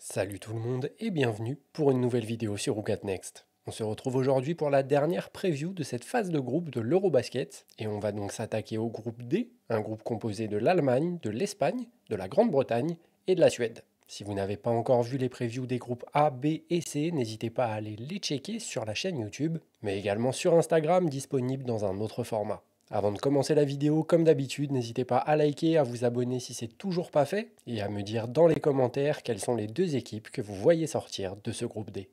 Salut tout le monde et bienvenue pour une nouvelle vidéo sur Who Got Next. On se retrouve aujourd'hui pour la dernière preview de cette phase de groupe de l'Eurobasket et on va donc s'attaquer au groupe D, un groupe composé de l'Allemagne, de l'Espagne, de la Grande-Bretagne et de la Suède. Si vous n'avez pas encore vu les previews des groupes A, B et C, n'hésitez pas à aller les checker sur la chaîne YouTube, mais également sur Instagram disponible dans un autre format. Avant de commencer la vidéo, comme d'habitude, n'hésitez pas à liker, à vous abonner si c'est toujours pas fait, et à me dire dans les commentaires quelles sont les deux équipes que vous voyez sortir de ce groupe D.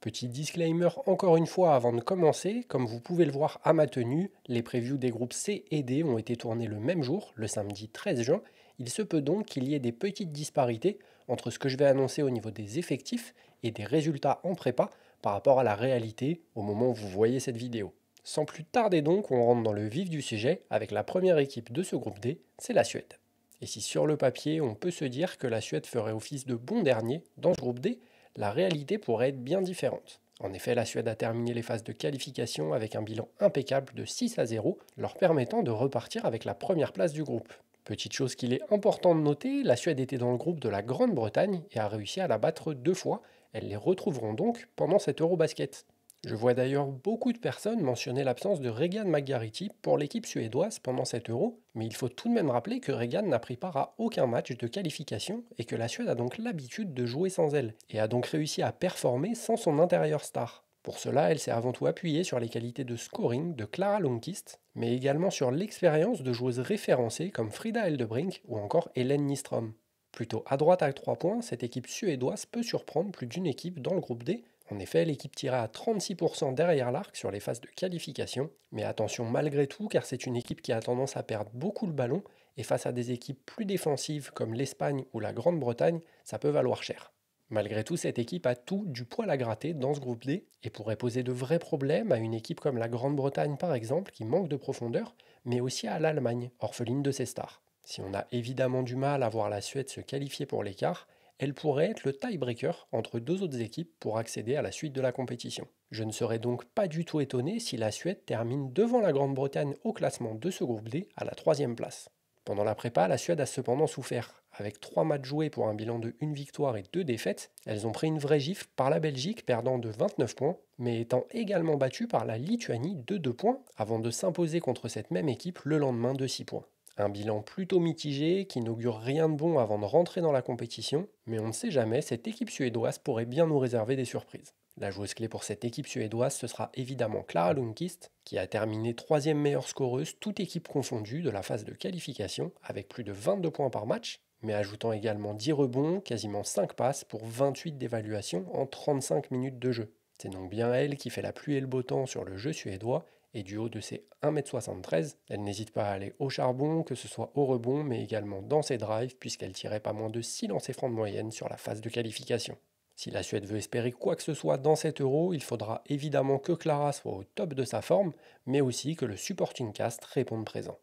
Petit disclaimer encore une fois avant de commencer, comme vous pouvez le voir à ma tenue, les previews des groupes C et D ont été tournés le même jour, le samedi 13 juin. Il se peut donc qu'il y ait des petites disparités entre ce que je vais annoncer au niveau des effectifs et des résultats en prépa par rapport à la réalité au moment où vous voyez cette vidéo. Sans plus tarder donc, on rentre dans le vif du sujet avec la première équipe de ce groupe D, c'est la Suède. Et si sur le papier on peut se dire que la Suède ferait office de bon dernier dans ce groupe D, la réalité pourrait être bien différente. En effet, la Suède a terminé les phases de qualification avec un bilan impeccable de 6-0, leur permettant de repartir avec la première place du groupe. Petite chose qu'il est important de noter, la Suède était dans le groupe de la Grande-Bretagne et a réussi à la battre 2 fois. Elles les retrouveront donc pendant cet Eurobasket. Je vois d'ailleurs beaucoup de personnes mentionner l'absence de Regan McGarity pour l'équipe suédoise pendant cet Euro, mais il faut tout de même rappeler que Regan n'a pris part à aucun match de qualification et que la Suède a donc l'habitude de jouer sans elle, et a donc réussi à performer sans son intérieur star. Pour cela, elle s'est avant tout appuyée sur les qualités de scoring de Clara Lundqvist, mais également sur l'expérience de joueuses référencées comme Frida Eldebrink ou encore Hélène Nyström. Plutôt à droite à 3 points, cette équipe suédoise peut surprendre plus d'une équipe dans le groupe D. En effet, l'équipe tirait à 36% derrière l'arc sur les phases de qualification, mais attention malgré tout car c'est une équipe qui a tendance à perdre beaucoup le ballon et face à des équipes plus défensives comme l'Espagne ou la Grande-Bretagne, ça peut valoir cher. Malgré tout, cette équipe a tout du poil à gratter dans ce groupe D et pourrait poser de vrais problèmes à une équipe comme la Grande-Bretagne par exemple qui manque de profondeur, mais aussi à l'Allemagne, orpheline de ses stars. Si on a évidemment du mal à voir la Suède se qualifier pour l'écart, elle pourrait être le tiebreaker entre deux autres équipes pour accéder à la suite de la compétition. Je ne serais donc pas du tout étonné si la Suède termine devant la Grande-Bretagne au classement de ce groupe D à la troisième place. Pendant la prépa, la Suède a cependant souffert. Avec 3 matchs joués pour un bilan de 1 victoire et 2 défaites, elles ont pris une vraie gifle par la Belgique perdant de 29 points, mais étant également battues par la Lituanie de 2 points avant de s'imposer contre cette même équipe le lendemain de 6 points. Un bilan plutôt mitigé qui n'augure rien de bon avant de rentrer dans la compétition, mais on ne sait jamais, cette équipe suédoise pourrait bien nous réserver des surprises. La joueuse clé pour cette équipe suédoise, ce sera évidemment Clara Lundqvist, qui a terminé troisième meilleure scoreuse, toute équipe confondue, de la phase de qualification, avec plus de 22 points par match, mais ajoutant également 10 rebonds, quasiment 5 passes pour 28 d'évaluation en 35 minutes de jeu. C'est donc bien elle qui fait la pluie et le beau temps sur le jeu suédois, et du haut de ses 1,73 m, elle n'hésite pas à aller au charbon, que ce soit au rebond, mais également dans ses drives, puisqu'elle tirait pas moins de 6 lancers francs de moyenne sur la phase de qualification. Si la Suède veut espérer quoi que ce soit dans cet Euro, il faudra évidemment que Clara soit au top de sa forme, mais aussi que le supporting cast réponde présent.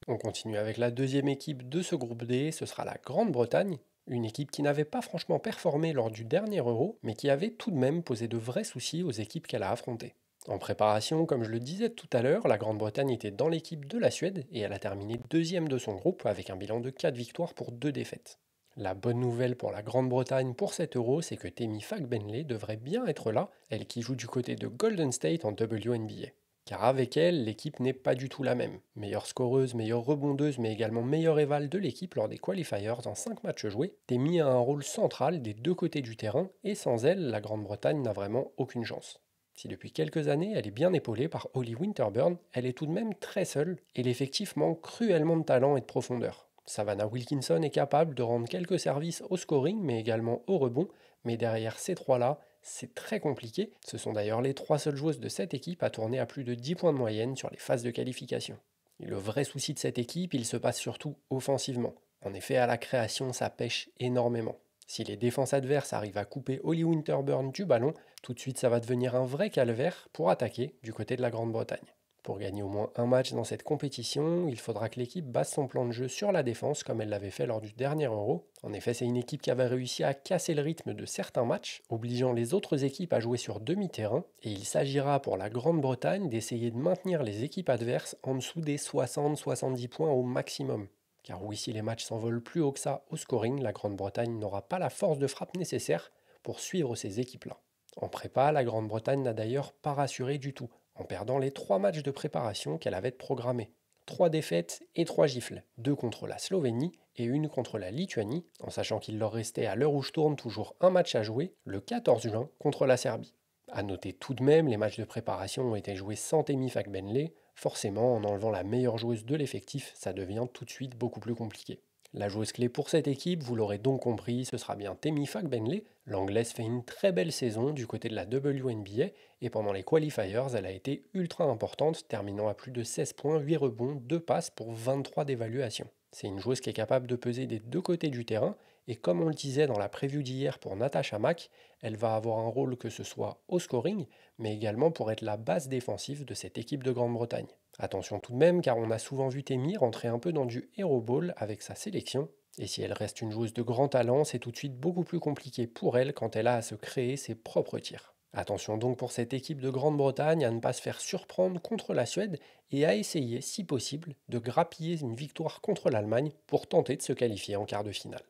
On continue avec la deuxième équipe de ce groupe D, ce sera la Grande-Bretagne, une équipe qui n'avait pas franchement performé lors du dernier Euro, mais qui avait tout de même posé de vrais soucis aux équipes qu'elle a affrontées. En préparation, comme je le disais tout à l'heure, la Grande-Bretagne était dans l'équipe de la Suède et elle a terminé deuxième de son groupe avec un bilan de 4 victoires pour 2 défaites. La bonne nouvelle pour la Grande-Bretagne pour cet Euro, c'est que Temi Fagbenley devrait bien être là, elle qui joue du côté de Golden State en WNBA. Car avec elle, l'équipe n'est pas du tout la même. Meilleure scoreuse, meilleure rebondeuse, mais également meilleure éval de l'équipe lors des qualifiers en 5 matchs joués, Temi a un rôle central des deux côtés du terrain, et sans elle, la Grande-Bretagne n'a vraiment aucune chance. Si depuis quelques années elle est bien épaulée par Holly Winterburn, elle est tout de même très seule, et l'effectif manque cruellement de talent et de profondeur. Savannah Wilkinson est capable de rendre quelques services au scoring, mais également au rebond, mais derrière ces trois-là, c'est très compliqué. Ce sont d'ailleurs les 3 seules joueuses de cette équipe à tourner à plus de 10 points de moyenne sur les phases de qualification. Et le vrai souci de cette équipe, il se passe surtout offensivement. En effet, à la création, ça pêche énormément. Si les défenses adverses arrivent à couper Holly Winterburn du ballon, tout de suite ça va devenir un vrai calvaire pour attaquer du côté de la Grande-Bretagne. Pour gagner au moins un match dans cette compétition, il faudra que l'équipe base son plan de jeu sur la défense comme elle l'avait fait lors du dernier Euro. En effet, c'est une équipe qui avait réussi à casser le rythme de certains matchs, obligeant les autres équipes à jouer sur demi-terrain, et il s'agira pour la Grande-Bretagne d'essayer de maintenir les équipes adverses en dessous des 60-70 points au maximum. Car oui, si les matchs s'envolent plus haut que ça au scoring, la Grande-Bretagne n'aura pas la force de frappe nécessaire pour suivre ces équipes-là. En prépa, la Grande-Bretagne n'a d'ailleurs pas rassuré du tout, en perdant les 3 matchs de préparation qu'elle avait programmés. 3 défaites et 3 gifles, 2 contre la Slovénie et une contre la Lituanie, en sachant qu'il leur restait à l'heure où je tourne toujours un match à jouer, le 14 juin contre la Serbie. A noter tout de même, les matchs de préparation ont été joués sans Temi Fakbenlé, forcément en enlevant la meilleure joueuse de l'effectif, ça devient tout de suite beaucoup plus compliqué. La joueuse clé pour cette équipe, vous l'aurez donc compris, ce sera bien Temi Fakbenlé. L'anglaise fait une très belle saison du côté de la WNBA et pendant les qualifiers, elle a été ultra importante, terminant à plus de 16 points, 8 rebonds, 2 passes pour 23 d'évaluation. C'est une joueuse qui est capable de peser des deux côtés du terrain et comme on le disait dans la preview d'hier pour Natasha Mack, elle va avoir un rôle que ce soit au scoring, mais également pour être la base défensive de cette équipe de Grande-Bretagne. Attention tout de même, car on a souvent vu Temi rentrer un peu dans du hero ball avec sa sélection, et si elle reste une joueuse de grand talent, c'est tout de suite beaucoup plus compliqué pour elle quand elle a à se créer ses propres tirs. Attention donc pour cette équipe de Grande-Bretagne à ne pas se faire surprendre contre la Suède et à essayer, si possible, de grappiller une victoire contre l'Allemagne pour tenter de se qualifier en quart de finale.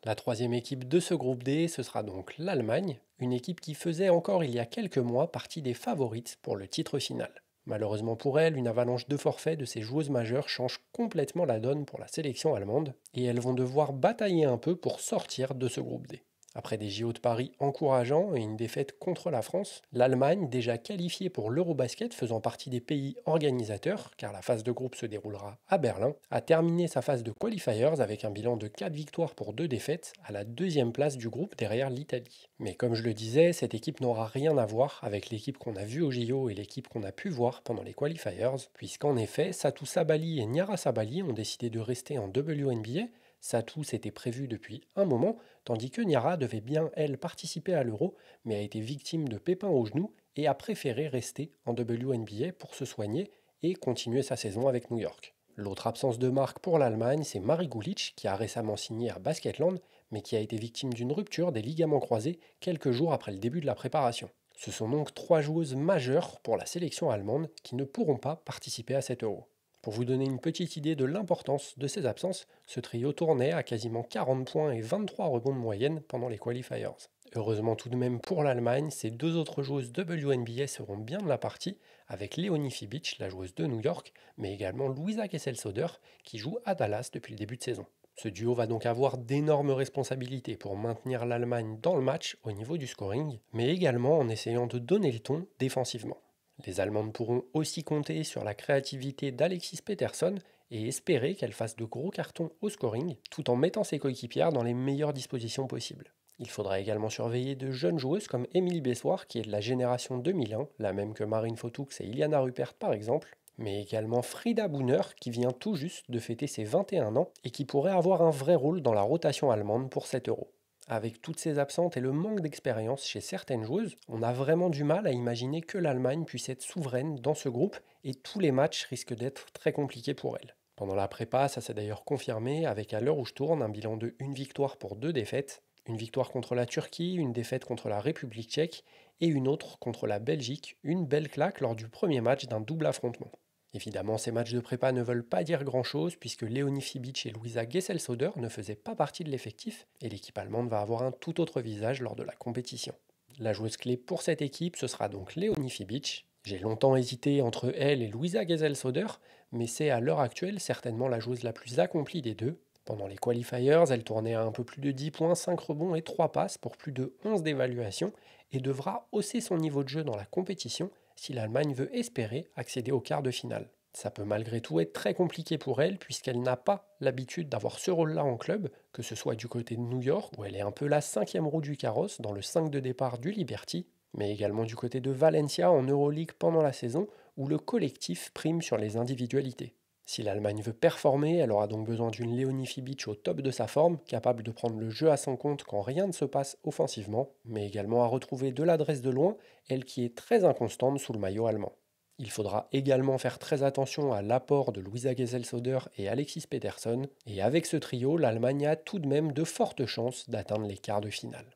La troisième équipe de ce groupe D, ce sera donc l'Allemagne, une équipe qui faisait encore il y a quelques mois partie des favorites pour le titre final. Malheureusement pour elle, une avalanche de forfaits de ses joueuses majeures change complètement la donne pour la sélection allemande, et elles vont devoir batailler un peu pour sortir de ce groupe D. Après des JO de Paris encourageants et une défaite contre la France, l'Allemagne, déjà qualifiée pour l'Eurobasket faisant partie des pays organisateurs, car la phase de groupe se déroulera à Berlin, a terminé sa phase de qualifiers avec un bilan de 4 victoires pour 2 défaites, à la deuxième place du groupe derrière l'Italie. Mais comme je le disais, cette équipe n'aura rien à voir avec l'équipe qu'on a vue aux JO et l'équipe qu'on a pu voir pendant les qualifiers, puisqu'en effet, Satou Sabali et Nyara Sabali ont décidé de rester en WNBA. Satou s'était prévu depuis un moment, tandis que Nyara devait bien, elle, participer à l'Euro, mais a été victime de pépins au genou et a préféré rester en WNBA pour se soigner et continuer sa saison avec New York. L'autre absence de marque pour l'Allemagne, c'est Marie Gulic, qui a récemment signé à Basketland, mais qui a été victime d'une rupture des ligaments croisés quelques jours après le début de la préparation. Ce sont donc 3 joueuses majeures pour la sélection allemande qui ne pourront pas participer à cet Euro. Pour vous donner une petite idée de l'importance de ces absences, ce trio tournait à quasiment 40 points et 23 rebonds de moyenne pendant les qualifiers. Heureusement tout de même pour l'Allemagne, ces 2 autres joueuses WNBA seront bien de la partie, avec Leonie Fibic, la joueuse de New York, mais également Louisa Kessel-Soder, qui joue à Dallas depuis le début de saison. Ce duo va donc avoir d'énormes responsabilités pour maintenir l'Allemagne dans le match au niveau du scoring, mais également en essayant de donner le ton défensivement. Les Allemandes pourront aussi compter sur la créativité d'Alexis Peterson et espérer qu'elle fasse de gros cartons au scoring, tout en mettant ses coéquipières dans les meilleures dispositions possibles. Il faudra également surveiller de jeunes joueuses comme Émilie Bessoir, qui est de la génération 2001, la même que Marine Fotoux et Iliana Rupert par exemple, mais également Frida Bouhner, qui vient tout juste de fêter ses 21 ans et qui pourrait avoir un vrai rôle dans la rotation allemande pour cet Euro. Avec toutes ces absentes et le manque d'expérience chez certaines joueuses, on a vraiment du mal à imaginer que l'Allemagne puisse être souveraine dans ce groupe et tous les matchs risquent d'être très compliqués pour elle. Pendant la prépa, ça s'est d'ailleurs confirmé avec à l'heure où je tourne un bilan de 1 victoire pour 2 défaites, une victoire contre la Turquie, une défaite contre la République tchèque et une autre contre la Belgique, une belle claque lors du premier match d'un double affrontement. Évidemment, ces matchs de prépa ne veulent pas dire grand-chose puisque Leonie Fibic et Louisa Gessel-Soder ne faisaient pas partie de l'effectif et l'équipe allemande va avoir un tout autre visage lors de la compétition. La joueuse clé pour cette équipe, ce sera donc Leonie Fibic. J'ai longtemps hésité entre elle et Louisa Gessel-Soder, mais c'est à l'heure actuelle certainement la joueuse la plus accomplie des deux. Pendant les qualifiers, elle tournait à un peu plus de 10 points, 5 rebonds et 3 passes pour plus de 11 d'évaluation et devra hausser son niveau de jeu dans la compétition si l'Allemagne veut espérer accéder au quart de finale. Ça peut malgré tout être très compliqué pour elle puisqu'elle n'a pas l'habitude d'avoir ce rôle-là en club, que ce soit du côté de New York où elle est un peu la 5e roue du carrosse dans le 5 de départ du Liberty, mais également du côté de Valencia en Euroleague pendant la saison où le collectif prime sur les individualités. Si l'Allemagne veut performer, elle aura donc besoin d'une Leonie Fibic au top de sa forme, capable de prendre le jeu à son compte quand rien ne se passe offensivement, mais également à retrouver de l'adresse de loin, elle qui est très inconstante sous le maillot allemand. Il faudra également faire très attention à l'apport de Louisa Gessel-Soder et Alexis Peterson, et avec ce trio, l'Allemagne a tout de même de fortes chances d'atteindre les quarts de finale.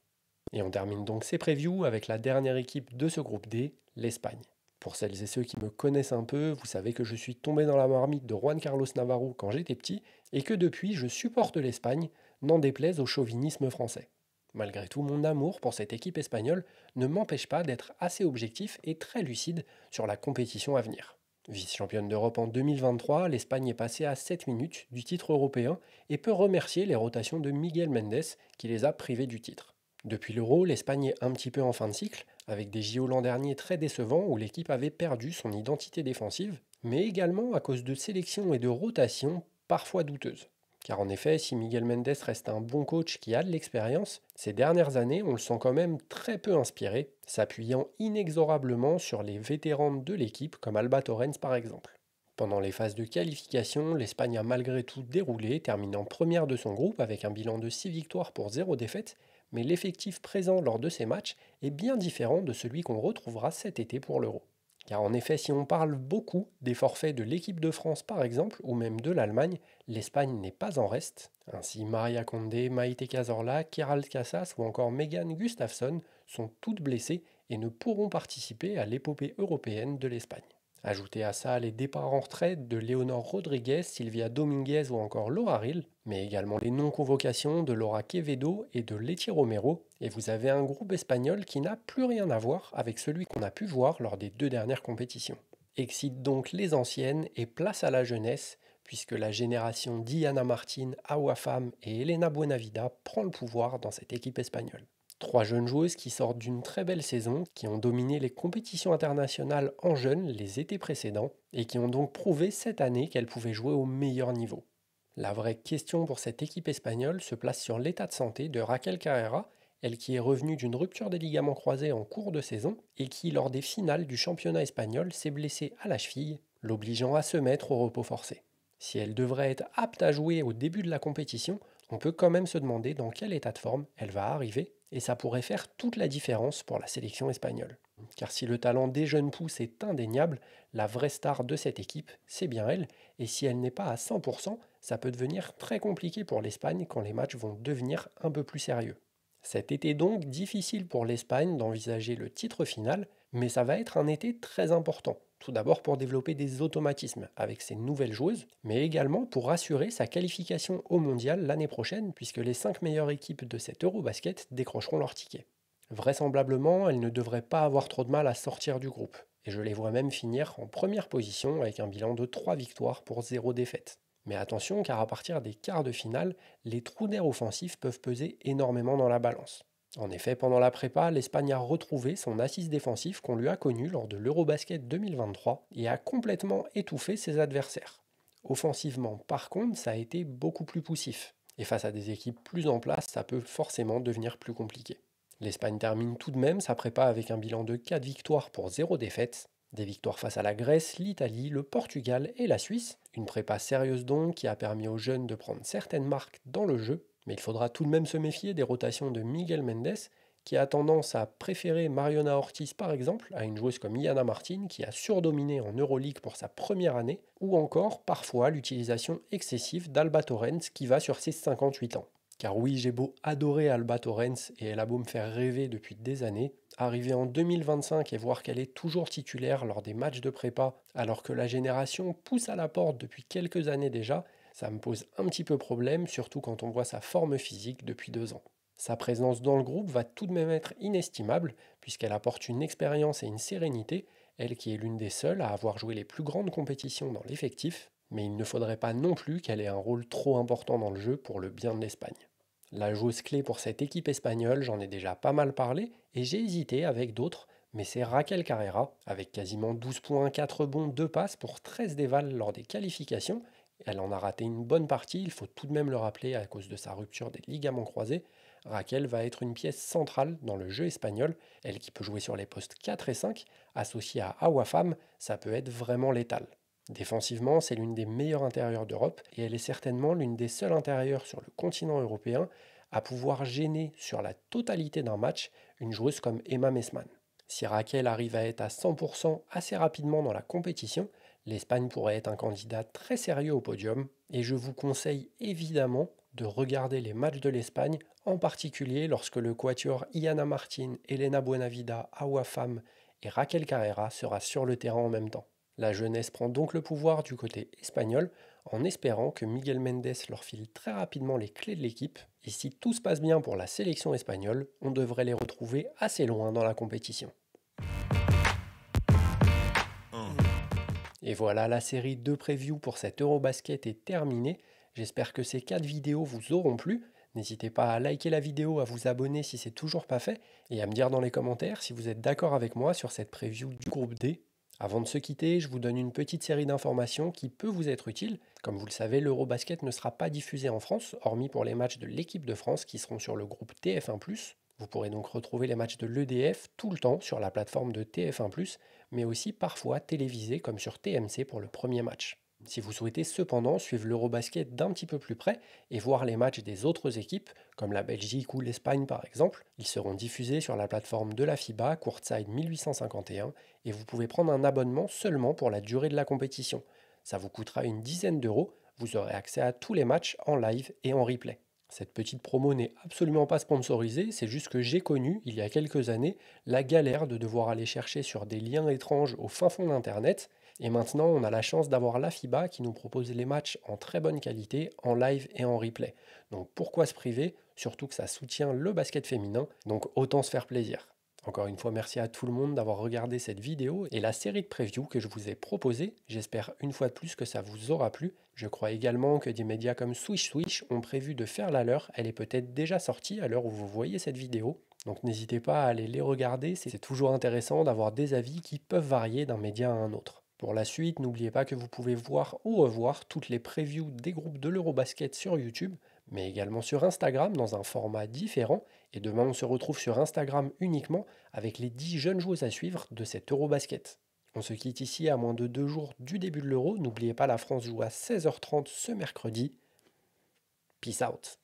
Et on termine donc ces previews avec la dernière équipe de ce groupe D, l'Espagne. Pour celles et ceux qui me connaissent un peu, vous savez que je suis tombé dans la marmite de Juan Carlos Navarro quand j'étais petit et que depuis je supporte l'Espagne, n'en déplaise au chauvinisme français. Malgré tout, mon amour pour cette équipe espagnole ne m'empêche pas d'être assez objectif et très lucide sur la compétition à venir. Vice-championne d'Europe en 2023, l'Espagne est passée à 7 minutes du titre européen et peut remercier les rotations de Miguel Mendes qui les a privés du titre. Depuis l'Euro, l'Espagne est un petit peu en fin de cycle, avec des JO l'an dernier très décevants où l'équipe avait perdu son identité défensive, mais également à cause de sélections et de rotations parfois douteuses. Car en effet, si Miguel Mendes reste un bon coach qui a de l'expérience, ces dernières années, on le sent quand même très peu inspiré, s'appuyant inexorablement sur les vétérans de l'équipe comme Alba Torrens par exemple. Pendant les phases de qualification, l'Espagne a malgré tout déroulé, terminant première de son groupe avec un bilan de 6 victoires pour 0 défaite, mais l'effectif présent lors de ces matchs est bien différent de celui qu'on retrouvera cet été pour l'Euro. Car en effet, si on parle beaucoup des forfaits de l'équipe de France par exemple, ou même de l'Allemagne, l'Espagne n'est pas en reste. Ainsi, Maria Condé, Maite Cazorla, Keral Casas ou encore Megan Gustafsson sont toutes blessées et ne pourront participer à l'épopée européenne de l'Espagne. Ajoutez à ça les départs en retraite de Léonor Rodriguez, Silvia Dominguez ou encore Laura Rill, mais également les non-convocations de Laura Quevedo et de Leti Romero, et vous avez un groupe espagnol qui n'a plus rien à voir avec celui qu'on a pu voir lors des 2 dernières compétitions. Excite donc les anciennes et place à la jeunesse, puisque la génération Diana Martin, Awa Pham et Elena Buenavida prend le pouvoir dans cette équipe espagnole. Trois jeunes joueuses qui sortent d'une très belle saison, qui ont dominé les compétitions internationales en jeunes les étés précédents et qui ont donc prouvé cette année qu'elles pouvaient jouer au meilleur niveau. La vraie question pour cette équipe espagnole se place sur l'état de santé de Raquel Carrera, elle qui est revenue d'une rupture des ligaments croisés en cours de saison et qui, lors des finales du championnat espagnol, s'est blessée à la cheville, l'obligeant à se mettre au repos forcé. Si elle devrait être apte à jouer au début de la compétition, on peut quand même se demander dans quel état de forme elle va arriver, et ça pourrait faire toute la différence pour la sélection espagnole. Car si le talent des jeunes pousses est indéniable, la vraie star de cette équipe, c'est bien elle, et si elle n'est pas à 100%, ça peut devenir très compliqué pour l'Espagne quand les matchs vont devenir un peu plus sérieux. Cet été donc difficile pour l'Espagne d'envisager le titre final, mais ça va être un été très important. Tout d'abord pour développer des automatismes avec ses nouvelles joueuses, mais également pour assurer sa qualification au mondial l'année prochaine, puisque les 5 meilleures équipes de cet Eurobasket décrocheront leur ticket. Vraisemblablement, elles ne devraient pas avoir trop de mal à sortir du groupe, et je les vois même finir en première position avec un bilan de 3 victoires pour 0 défaite. Mais attention, car à partir des quarts de finale, les trous d'air offensifs peuvent peser énormément dans la balance. En effet, pendant la prépa, l'Espagne a retrouvé son assise défensif qu'on lui a connu lors de l'Eurobasket 2023 et a complètement étouffé ses adversaires. Offensivement, par contre, ça a été beaucoup plus poussif. Et face à des équipes plus en place, ça peut forcément devenir plus compliqué. L'Espagne termine tout de même sa prépa avec un bilan de 4 victoires pour 0 défaite. Des victoires face à la Grèce, l'Italie, le Portugal et la Suisse. Une prépa sérieuse donc qui a permis aux jeunes de prendre certaines marques dans le jeu, mais il faudra tout de même se méfier des rotations de Miguel Mendes, qui a tendance à préférer Mariona Ortiz par exemple à une joueuse comme Iana Martin qui a surdominé en Euroleague pour sa première année, ou encore parfois l'utilisation excessive d'Alba Torrens qui va sur ses 58 ans. Car oui, j'ai beau adorer Alba Torrens et elle a beau me faire rêver depuis des années, arriver en 2025 et voir qu'elle est toujours titulaire lors des matchs de prépa alors que la génération pousse à la porte depuis quelques années déjà, ça me pose un petit peu problème, surtout quand on voit sa forme physique depuis 2 ans. Sa présence dans le groupe va tout de même être inestimable, puisqu'elle apporte une expérience et une sérénité, elle qui est l'une des seules à avoir joué les plus grandes compétitions dans l'effectif, mais il ne faudrait pas non plus qu'elle ait un rôle trop important dans le jeu pour le bien de l'Espagne. La joueuse clé pour cette équipe espagnole, j'en ai déjà pas mal parlé, et j'ai hésité avec d'autres, mais c'est Raquel Carrera, avec quasiment 12 points, 4 rebonds, 2 passes pour 13 dévals lors des qualifications. Elle en a raté une bonne partie, il faut tout de même le rappeler à cause de sa rupture des ligaments croisés. Raquel va être une pièce centrale dans le jeu espagnol, elle qui peut jouer sur les postes 4 et 5, associée à Awafam, ça peut être vraiment létal. Défensivement, c'est l'une des meilleures intérieures d'Europe et elle est certainement l'une des seules intérieures sur le continent européen à pouvoir gêner sur la totalité d'un match une joueuse comme Emma Messman. Si Raquel arrive à être à 100% assez rapidement dans la compétition, l'Espagne pourrait être un candidat très sérieux au podium et je vous conseille évidemment de regarder les matchs de l'Espagne, en particulier lorsque le quatuor Iana Martin, Elena Buenavida, Awa Pham et Raquel Carrera sera sur le terrain en même temps. La jeunesse prend donc le pouvoir du côté espagnol en espérant que Miguel Mendes leur file très rapidement les clés de l'équipe et si tout se passe bien pour la sélection espagnole, on devrait les retrouver assez loin dans la compétition. Et voilà, la série de previews pour cet Eurobasket est terminée. J'espère que ces 4 vidéos vous auront plu. N'hésitez pas à liker la vidéo, à vous abonner si c'est toujours pas fait, et à me dire dans les commentaires si vous êtes d'accord avec moi sur cette preview du groupe D. Avant de se quitter, je vous donne une petite série d'informations qui peut vous être utile. Comme vous le savez, l'Eurobasket ne sera pas diffusé en France, hormis pour les matchs de l'équipe de France qui seront sur le groupe TF1+. Vous pourrez donc retrouver les matchs de l'EDF tout le temps sur la plateforme de TF1+, mais aussi parfois télévisés comme sur TMC pour le premier match. Si vous souhaitez cependant suivre l'Eurobasket d'un petit peu plus près et voir les matchs des autres équipes, comme la Belgique ou l'Espagne par exemple, ils seront diffusés sur la plateforme de la FIBA Courtside 1851 et vous pouvez prendre un abonnement seulement pour la durée de la compétition. Ça vous coûtera une dizaine d'euros, vous aurez accès à tous les matchs en live et en replay. Cette petite promo n'est absolument pas sponsorisée, c'est juste que j'ai connu, il y a quelques années, la galère de devoir aller chercher sur des liens étranges au fin fond d'Internet, et maintenant on a la chance d'avoir la FIBA qui nous propose les matchs en très bonne qualité, en live et en replay. Donc pourquoi se priver, surtout que ça soutient le basket féminin, donc autant se faire plaisir. Encore une fois, merci à tout le monde d'avoir regardé cette vidéo et la série de previews que je vous ai proposée. J'espère une fois de plus que ça vous aura plu. Je crois également que des médias comme Swish Swish ont prévu de faire la leur. Elle est peut-être déjà sortie à l'heure où vous voyez cette vidéo. Donc n'hésitez pas à aller les regarder. C'est toujours intéressant d'avoir des avis qui peuvent varier d'un média à un autre. Pour la suite, n'oubliez pas que vous pouvez voir ou revoir toutes les previews des groupes de l'Eurobasket sur YouTube, mais également sur Instagram dans un format différent. Et demain, on se retrouve sur Instagram uniquement avec les 10 jeunes joueuses à suivre de cet Eurobasket. On se quitte ici à moins de 2 jours du début de l'Euro. N'oubliez pas, la France joue à 16h30 ce mercredi. Peace out.